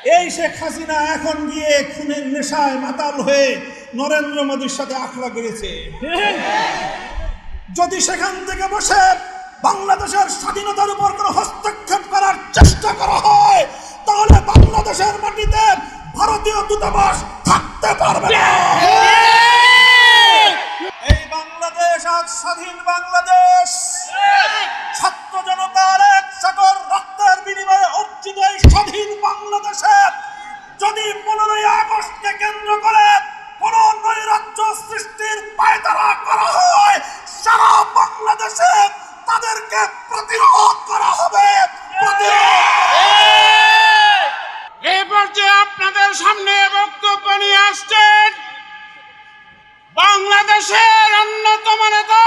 এই শেখ হাসিনা এখন গিয়ে খুনের নেশায় মাতাল হয়ে নরেন্দ্র মোদীর সাথে আখড়া করেছে। যদি সেখান থেকে বসে বাংলাদেশের স্বাধীনতার উপর কোনো হস্তক্ষেপ করার চেষ্টা করা হয়, তাহলে বাংলাদেশের মাটিতে ভারতীয় দূতাবাস থাকতে পারবে না। এই বাংলাদেশ আজ স্বাধীন বাংলাদেশ, ছাত্র জনতার এক সাগর রক্তের বিনিময়ে অর্জিত এই স্বাধীন বাংলাদেশে যদি 15ই আগস্টকে কেন্দ্র করে কোন নৈরাজ্য সৃষ্টির পায়তারা করা হয়, সারা বাংলাদেশে তাদেরকে প্রতিরোধ করা হবে। এই পর্যায়ে আপনাদের সামনে বক্তব্য নিয়ে আসছেন বাংলাদেশের অন্যতম নেতা,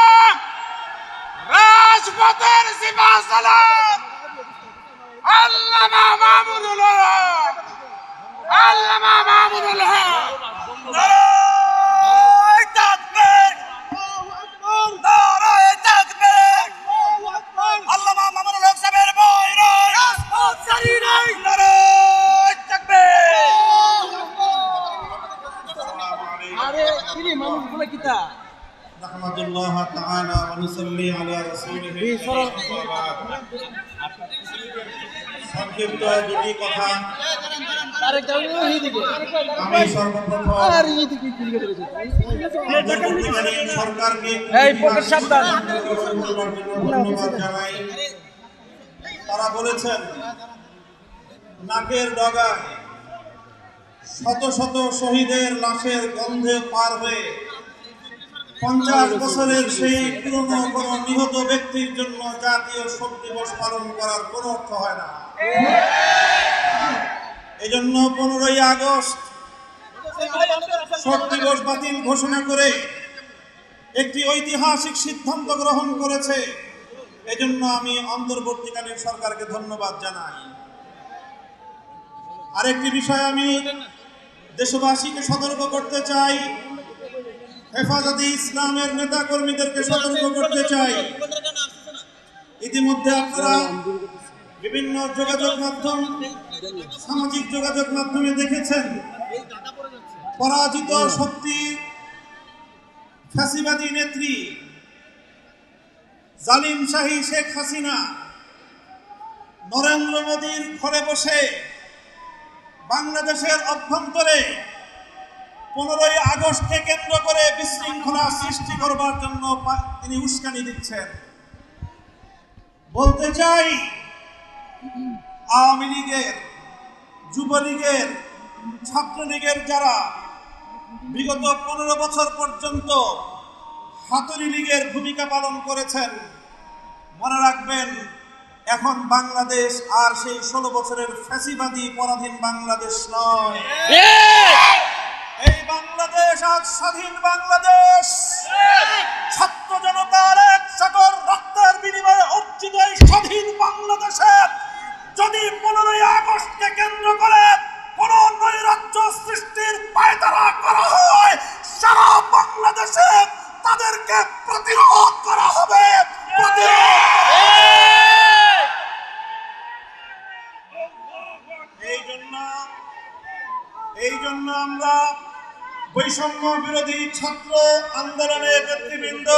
রাজপথের সিপাহ সালার আল্লামা মাহমুদুল হক। আল্লামা মাহমুদুল হক নারায়ে তাকবীর, নারায়ে তাকবীর। আল্লামা মাহমুদুল হক সাহেবের বয়রে রাজপথ ছাড়ি নাই, নারায়ে তাকবীর। আরে তিনি মানুষগুলো কিতা নাহমাদুল্লাহ তাআলা ওয়া নুসাল্লি আলা রাসূলিহি। সংক্ষিপ্ত দুটি কথা। আমি সর্বপ্রথম সরকারকে ধন্যবাদ জানাই। তারা বলেছেন নাকের ডগায় শত শত শহীদের লাশের গন্ধে পার হয়ে 50 বছরের সেই পুরনো কোন নিহত ব্যক্তির জন্য জাতীয় শোক দিবস পালন করার কোনো অর্থ হয় না। এজন্য 15ই আগস্ট শোক দিবস বাতিল ঘোষণা করে একটি ঐতিহাসিক সিদ্ধান্ত গ্রহণ করেছে। এজন্য আমি অন্তর্বর্তীকালীন সরকারকে ধন্যবাদ জানাই। আরেকটি বিষয় আমি দেশবাসীকে সতর্ক করতে চাই, হেফাজতে ইসলামের নেতা কর্মীদেরকে সতর্ক করতে চাই। ইতিমধ্যে আপনারা বিভিন্ন যোগাযোগ মাধ্যম, সামাজিক যোগাযোগ মাধ্যমে দেখেছেন পরাজিত শক্তি ফ্যাসিবাদী নেত্রী জালিম শাহী শেখ হাসিনা নরেন্দ্র মোদীর ঘরে বসে বাংলাদেশের অভ্যন্তরে 15ই আগস্টকে কেন্দ্র করে বিশৃঙ্খলা সৃষ্টি করবার জন্য তিনি উস্কানি দিচ্ছেন। বলতে চাই, আওয়ামী লীগের, যুবলীগের, ছাত্রলীগের যারা বিগত 15 বছর পর্যন্ত হাতুড়ি লীগের ভূমিকা পালন করেছেন, মনে রাখবেন এখন বাংলাদেশ আর সেই 16 বছরের ফ্যাসিবাদী পরাধীন বাংলাদেশ নয়। এই বাংলাদেশ আজ স্বাধীন বাংলাদেশ, ছাত্র জনতার এক সাগর রক্তের বিনিময়ে অর্জিত এই স্বাধীন বাংলাদেশে যদি 15ই আগস্টকে কেন্দ্র করে কোন নৈরাজ্য সৃষ্টির পায়তারা করা হয়, সারা বাংলাদেশে তাদেরকে প্রতিরোধ করা হবে। এই জন্য আমরা বৈষম্য বিরোধী ছাত্র আন্দোলনের নেতৃবৃন্দ,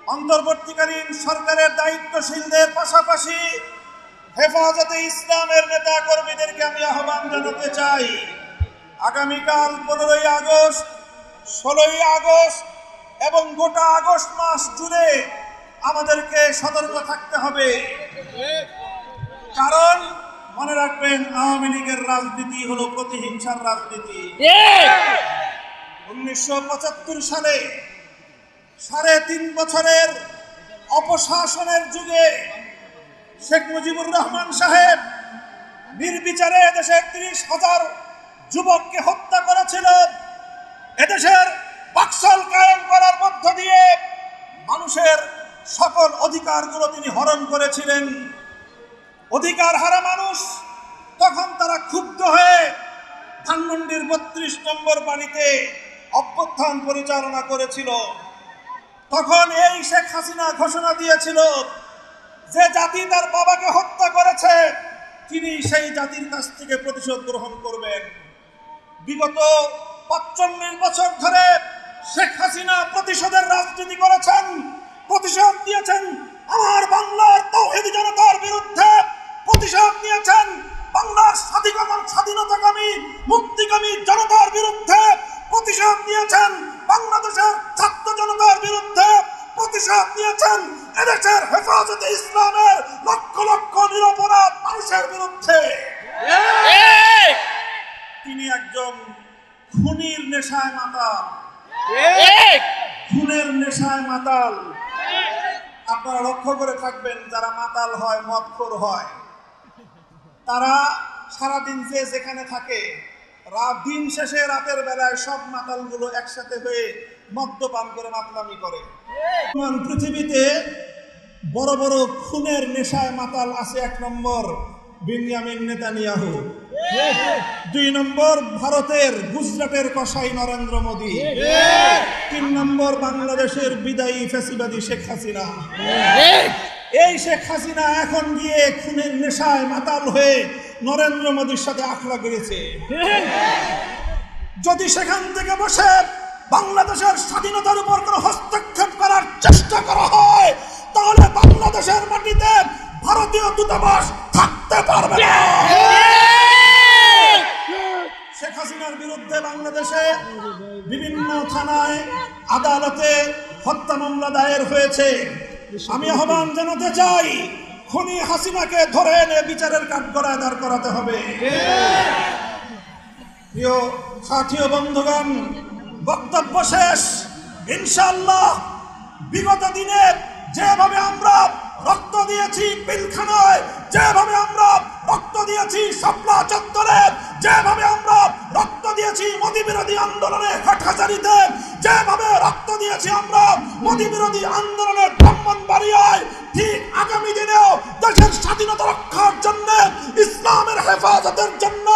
অন্তর্বর্তীকালীন সরকারের দায়িত্বশীলদের পাশাপাশি হেফাজতে ইসলামের নেতা কর্মীদেরকে আমি আহ্বান জানাতে চাই, আগামীকাল 15ই আগস্ট, 16ই আগস্ট এবং গোটা আগস্ট মাস জুড়ে আমাদেরকে সতর্ক থাকতে হবে। কারণ মনে রাখবেন, আওয়ামী লীগের রাজনীতি হলো প্রতিহিংসার রাজনীতি। 1975 সালে 3.5 বছরের অপশাসনের যুগে শেখ মুজিবুর রহমান সাহেব নির্বিচারে দেশের 30,000 যুবককে হত্যা করেছিল। এদেশের বাকশাল কায়েম করার মধ্য দিয়ে মানুষের সকল অধিকারগুলো তিনি হরণ করেছিলেন। অধিকার হারা মানুষ তখন তারা ক্ষুব্ধ হয়ে ধানমন্ডির 32 নম্বর বাড়িতে অভ্যুত্থান পরিচালনা করেছিল। তখন এই শেখ হাসিনা ঘোষণা দিয়েছিল যে জাতি তার বাবাকে হত্যা করেছে তিনি সেই জাতির কাছ থেকে প্রতিশোধ গ্রহণ করবেন। বিগত ৪৫ বছর ধরে শেখ হাসিনা প্রতিশোধের রাজনীতি করেছেন, প্রতিশোধ দিয়েছেন আমার বাংলার তাওহীদি জনতার বিরুদ্ধে, প্রতিশোধ নিয়েছেন বাংলার স্বাধীনতাকামী মুক্তিকামী জনতার বিরুদ্ধে, প্রতিশোধ নিয়েছেন বাংলাদেশের ছাত্র জনতার বিরুদ্ধে, প্রতিশোধ নিয়েছেন এদেশের হেফাজতে ইসলামের লক্ষ লক্ষ নিরপরাধ মানুষের বিরুদ্ধে। তিনি একজন খুনির নেশায় মাতাল, খুনের নেশায় মাতাল। আপনারা লক্ষ্য করে থাকবেন, যারা মাতাল হয়, মদখোর হয়, তারা সারাদিন যে যেখানে থাকে, দিন শেষে রাতের বেলায় সব মাতালগুলো একসাথে হয়ে মদ্যপান করে মাতলামি করে। পৃথিবীতে বড় বড় খুনের নেশায় মাতাল আছে। ১ নম্বর বেনিয়ামিন নেতানিয়াহু, ২ নম্বর ভারতের গুজরাটের কসাই নরেন্দ্র মোদী, ৩ নম্বর বাংলাদেশের বিদায়ী ফ্যাসিবাদী শেখ হাসিনা। এই শেখ হাসিনা এখন গিয়ে খুনের নেশায় মাতাল হয়ে নরেন্দ্র মোদীর সাথে আখড়া করেছে। যদি সেখান থেকে বসে বাংলাদেশের স্বাধীনতার উপর কোনো হস্তক্ষেপ করার চেষ্টা করা হয়, তাহলে বাংলাদেশের মাটিতে ভারতীয় দূতাবাস থাকতে পারবে না। শেখ হাসিনার বিরুদ্ধে বাংলাদেশে বিভিন্ন থানায়, আদালতে হত্যা মামলা দায়ের হয়েছে। আমি আহ্বান জানাতে চাই, খুনি হাসিনাকে ধরে এনে বিচারের কাঠগড়ায় দাঁড় করাতে হবে। প্রিয় সাথী ও বন্ধুগণ, বক্তব্য শেষ। ইনশাআল্লাহ বিগত দিনে যেভাবে আমরা রক্ত দিয়েছি পিলখানায়, যেভাবে আমরা রক্ত দিয়েছি শাপলা চত্বরে, যেভাবে আমরা রক্ত দিয়েছি মোদী বিরোধী আন্দোলনে হাটহাজারীতে, যেভাবে রক্ত দিয়েছি আমরা মোদী বিরোধী আন্দোলনে ব্রাহ্মণবাড়িয়ায়, ঠিক আগামী দিনেও দেশের স্বাধীনতা রক্ষার জন্য, ইসলামের হেফাজতের জন্য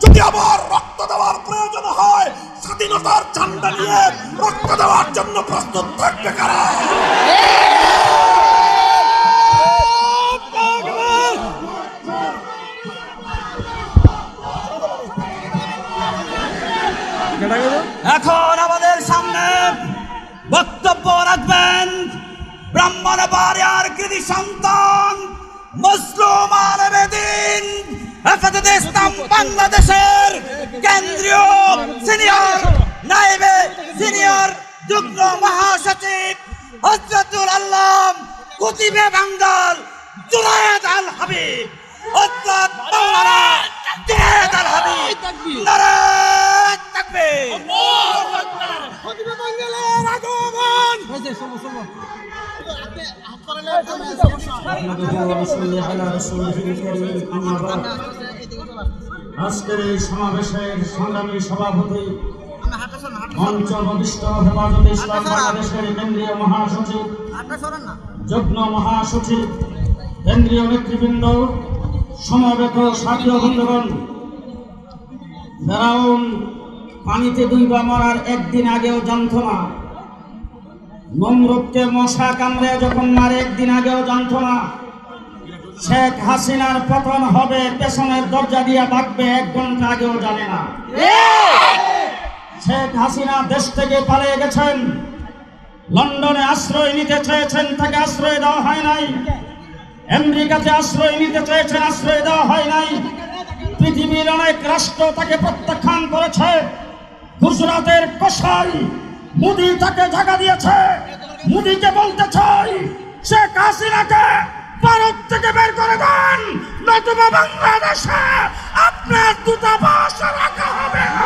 যদি আবার রক্ত দেওয়ার প্রয়োজন হয়, স্বাধীনতার ঝান্ডা নিয়ে রক্ত দেওয়ার জন্য প্রস্তুত থাকবে কারা? এখন আমাদের সামনে বক্তব্য রাখবেন ব্রাহ্মণবাড়িয়ার কৃতি সন্তান মজলুম আলমেদিন, হেফাজতে ইসলাম বাংলাদেশের কেন্দ্রীয় সিনিয়র নায়েবে সিনিয়র যুগ্ম মহাসচিব হযরতুল আল্লাম কুতুবে বাঙ্গাল জুনায়েদ আল হাবিব, হযরত মাওলানা জুনায়েদ আল হাবিব। নারায়ে তাকবীর। কুতুবে বাঙ্গালের আগমন। আজকের এই সমাবেশের সংগ্রামী সভাপতি, মঞ্চ বরিষ্ঠ হেফাজতে ইসলাম বাংলাদেশের কেন্দ্রীয় মহাসচিব, যুগ্ম মহাসচিব, কেন্দ্রীয় নেতৃবৃন্দ, সমবেত সাথী বন্ধুগণ, ফেরাউন পানিতে ডুইবা মরার একদিন আগেও জানত না, নমরুদকে মশা কামড়ে যখন মারে একদিন আগেও জানত না, শেখ হাসিনার পতন হবে পেছনের দরজা দিয়ে ভাগবে 1 ঘন্টা আগেও জানে না। শেখ হাসিনা দেশ থেকে পালিয়ে গেছেন, লন্ডনে আশ্রয় নিতে চেয়েছেন, তাকে আশ্রয় দেওয়া হয় নাই। আমেরিকাতে আশ্রয় নিতে চেয়েছেন, আশ্রয় দেওয়া হয় নাই। পৃথিবীর অনেক রাষ্ট্র তাকে প্রত্যাখ্যান করেছে। গুজরাটের কসাই মোদী তাকে জায়গা দিয়েছে। মোদীকে বলতে চাই, শেখ হাসিনাকে ভারত থেকে বের করে দেন, নতুবা বাংলাদেশে আপনার দূতাবাস রাখা হবে না।